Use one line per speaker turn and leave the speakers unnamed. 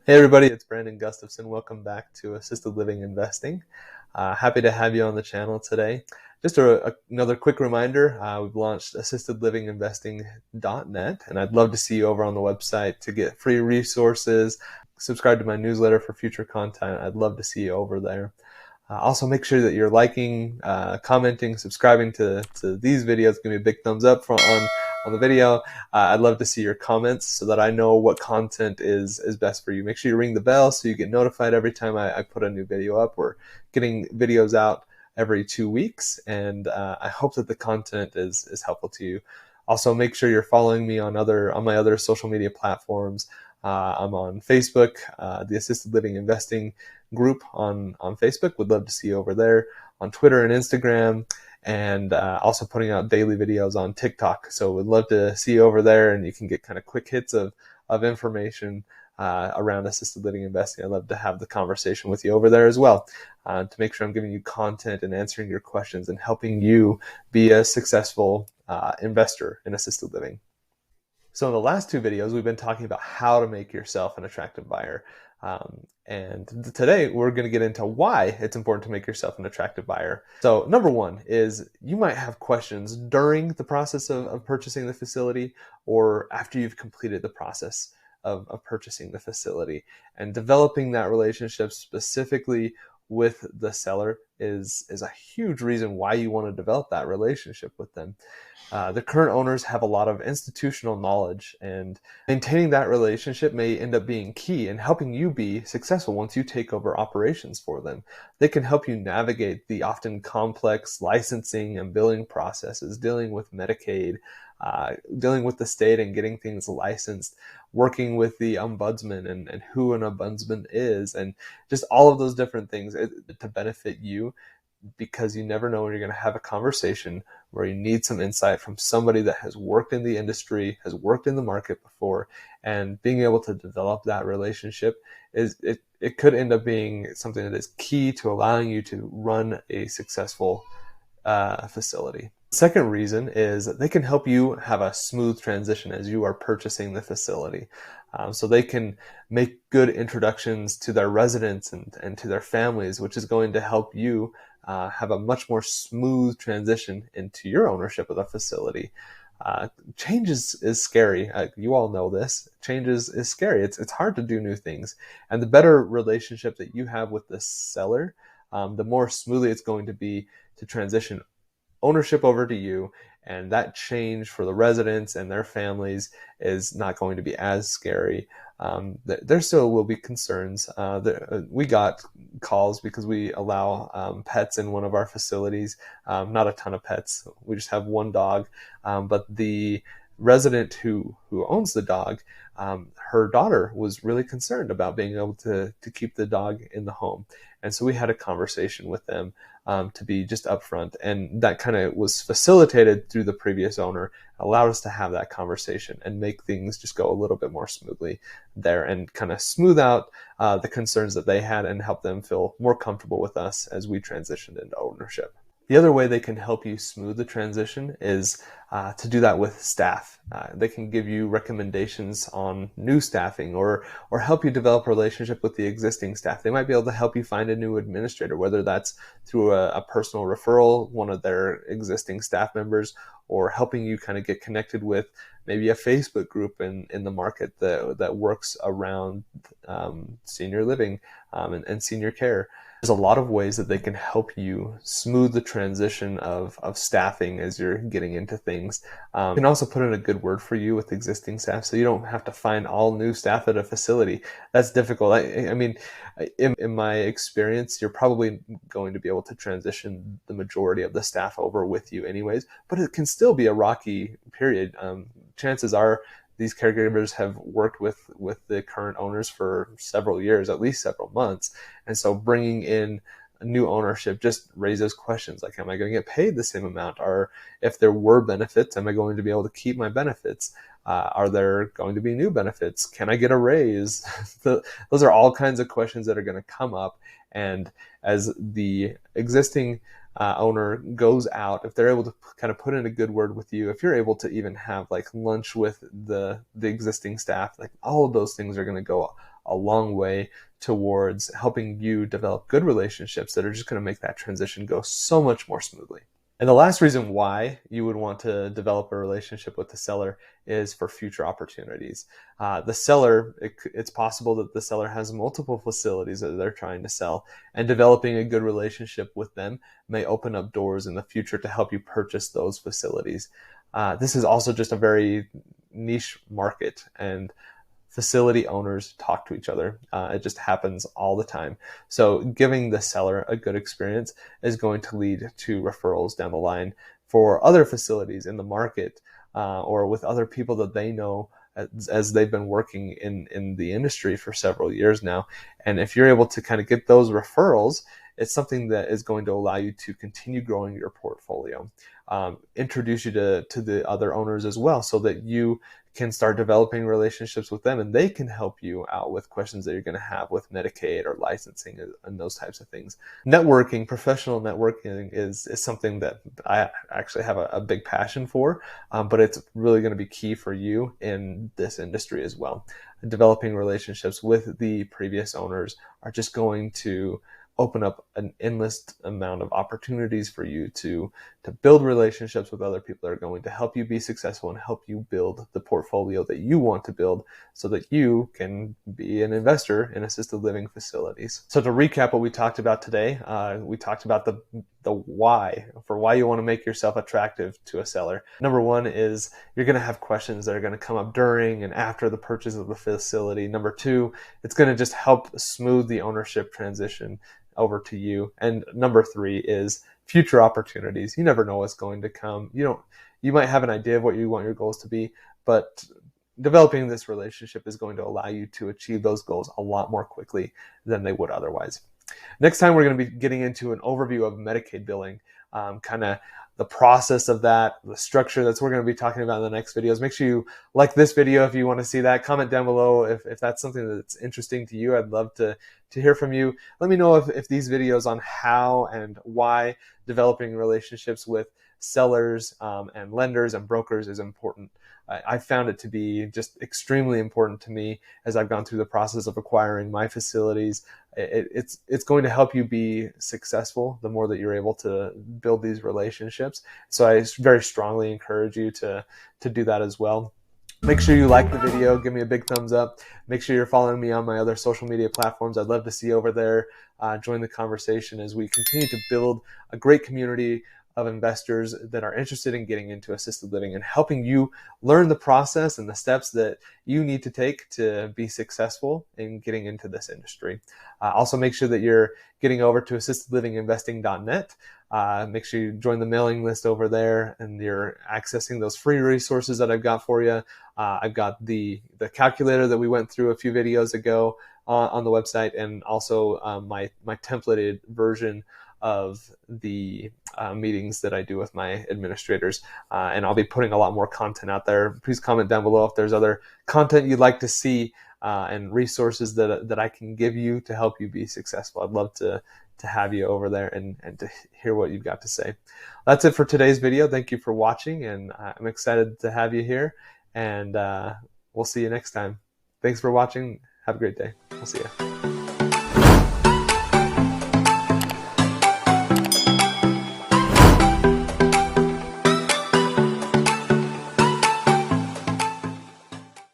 Hey everybody, it's Brandon Gustafson. Welcome back to Assisted Living Investing. Happy to have you on the channel today. Just another quick reminder, we've launched assistedlivinginvesting.net, and I'd love to see you over on the website to get free resources, subscribe to my newsletter for future content. I'd love to see you over there. Also, make sure that you're liking, commenting, subscribing to these videos. Give me a big thumbs up on the video. I'd love to see your comments so that I know what content is best for you. Make sure you ring the bell so you get notified every time I put a new video up. We're getting videos out every 2 weeks, and I hope that the content is helpful to you. Also, make sure you're following me on my other social media platforms. I'm on Facebook, the Assisted Living Investing group on Facebook. Would love to see you over there. On Twitter and Instagram, and also putting out daily videos on TikTok. So would love to see you over there, and you can get kind of quick hits of information around assisted living investing. I'd love to have the conversation with you over there as well, to make sure I'm giving you content and answering your questions and helping you be a successful investor in assisted living. So in the last two videos, we've been talking about how to make yourself an attractive buyer. And today we're going to get into why it's important to make yourself an attractive buyer. So number one is you might have questions during the process of purchasing the facility or after you've completed the process of purchasing the facility. And developing that relationship specifically with the seller is a huge reason why you want to develop that relationship with them. The current owners have a lot of institutional knowledge, and maintaining that relationship may end up being key in helping you be successful once you take over operations for them. They can help you navigate the often complex licensing and billing processes, dealing with Medicaid, dealing with the state and getting things licensed, working with the ombudsman and who an ombudsman is, and just all of those different things to benefit you, because you never know when you're going to have a conversation where you need some insight from somebody that has worked in the industry, has worked in the market before, and being able to develop that relationship it could end up being something that is key to allowing you to run a successful facility. The second reason is that they can help you have a smooth transition as you are purchasing the facility. So they can make good introductions to their residents and to their families, which is going to help you have a much more smooth transition into your ownership of the facility. Change is scary. You all know this. Change is scary. It's hard to do new things. And the better relationship that you have with the seller, the more smoothly it's going to be to transition ownership over to you. And that change for the residents and their families is not going to be as scary. There still will be concerns. We got calls because we allow pets in one of our facilities. Not a ton of pets. We just have one dog. But the resident who owns the dog, her daughter was really concerned about being able to keep the dog in the home. And so we had a conversation with them to be just upfront. And that kind of was facilitated through the previous owner, allowed us to have that conversation and make things just go a little bit more smoothly there and kind of smooth out the concerns that they had and help them feel more comfortable with us as we transitioned into ownership. The other way they can help you smooth the transition is to do that with staff. They can give you recommendations on new staffing or help you develop a relationship with the existing staff. They might be able to help you find a new administrator, whether that's through a personal referral, one of their existing staff members, or helping you kind of get connected with maybe a Facebook group in the market that works around senior living and senior care. There's a lot of ways that they can help you smooth the transition of staffing as you're getting into things. You can also put in a good word for you with existing staff, so you don't have to find all new staff at a facility. That's difficult. I mean, in my experience, you're probably going to be able to transition the majority of the staff over with you anyways, but it can still be a rocky period. Chances are these caregivers have worked with the current owners for several years, at least several months. And so bringing in new ownership just raises questions like, am I going to get paid the same amount? Or if there were benefits, am I going to be able to keep my benefits? Are there going to be new benefits? Can I get a raise? Those are all kinds of questions that are going to come up. And as the existing owner goes out, if they're able to kind of put in a good word with you, if you're able to even have like lunch with the existing staff, like all of those things are going to go a long way towards helping you develop good relationships that are just going to make that transition go so much more smoothly. And the last reason why you would want to develop a relationship with the seller is for future opportunities. The seller, it's possible that the seller has multiple facilities that they're trying to sell, and developing a good relationship with them may open up doors in the future to help you purchase those facilities. This is also just a very niche market, and facility owners talk to each other. It just happens all the time. So giving the seller a good experience is going to lead to referrals down the line for other facilities in the market, or with other people that they know as they've been working in the industry for several years now. And if you're able to kind of get those referrals, it's something that is going to allow you to continue growing your portfolio, introduce you to the other owners as well, so that you can start developing relationships with them, and they can help you out with questions that you're going to have with Medicaid or licensing and those types of things. Networking, professional networking is something that I actually have a big passion for, but it's really going to be key for you in this industry as well. Developing relationships with the previous owners are just going to open up an endless amount of opportunities for you to build relationships with other people that are going to help you be successful and help you build the portfolio that you want to build, so that you can be an investor in assisted living facilities. So to recap what we talked about today, we talked about the why you want to make yourself attractive to a seller. Number one is you're going to have questions that are going to come up during and after the purchase of the facility. Number two, it's going to just help smooth the ownership transition over to you. And number three is future opportunities. You never know what's going to come. You might have an idea of what you want your goals to be, but developing this relationship is going to allow you to achieve those goals a lot more quickly than they would otherwise. Next time, we're going to be getting into an overview of Medicaid billing, kind of the process of that, the structure. That's what we're going to be talking about in the next videos. Make sure you like this video if you want to see that. Comment down below if that's something that's interesting to you. I'd love to hear from you. Let me know if these videos on how and why developing relationships with sellers and lenders and brokers is important. I found it to be just extremely important to me as I've gone through the process of acquiring my facilities. It's going to help you be successful the more that you're able to build these relationships. So I very strongly encourage you to do that as well. Make sure you like the video, give me a big thumbs up. Make sure you're following me on my other social media platforms. I'd love to see you over there. Join the conversation as we continue to build a great community of investors that are interested in getting into assisted living and helping you learn the process and the steps that you need to take to be successful in getting into this industry. Also, make sure that you're getting over to assistedlivinginvesting.net. Make sure you join the mailing list over there, and you're accessing those free resources that I've got for you. I've got the calculator that we went through a few videos ago on the website, and also my templated version of the meetings that I do with my administrators. And I'll be putting a lot more content out there. Please comment down below if there's other content you'd like to see and resources that I can give you to help you be successful. I'd love to have you over there and to hear what you've got to say. That's it for today's video. Thank you for watching, and I'm excited to have you here, and we'll see you next time. Thanks for watching. Have a great day. We'll see you.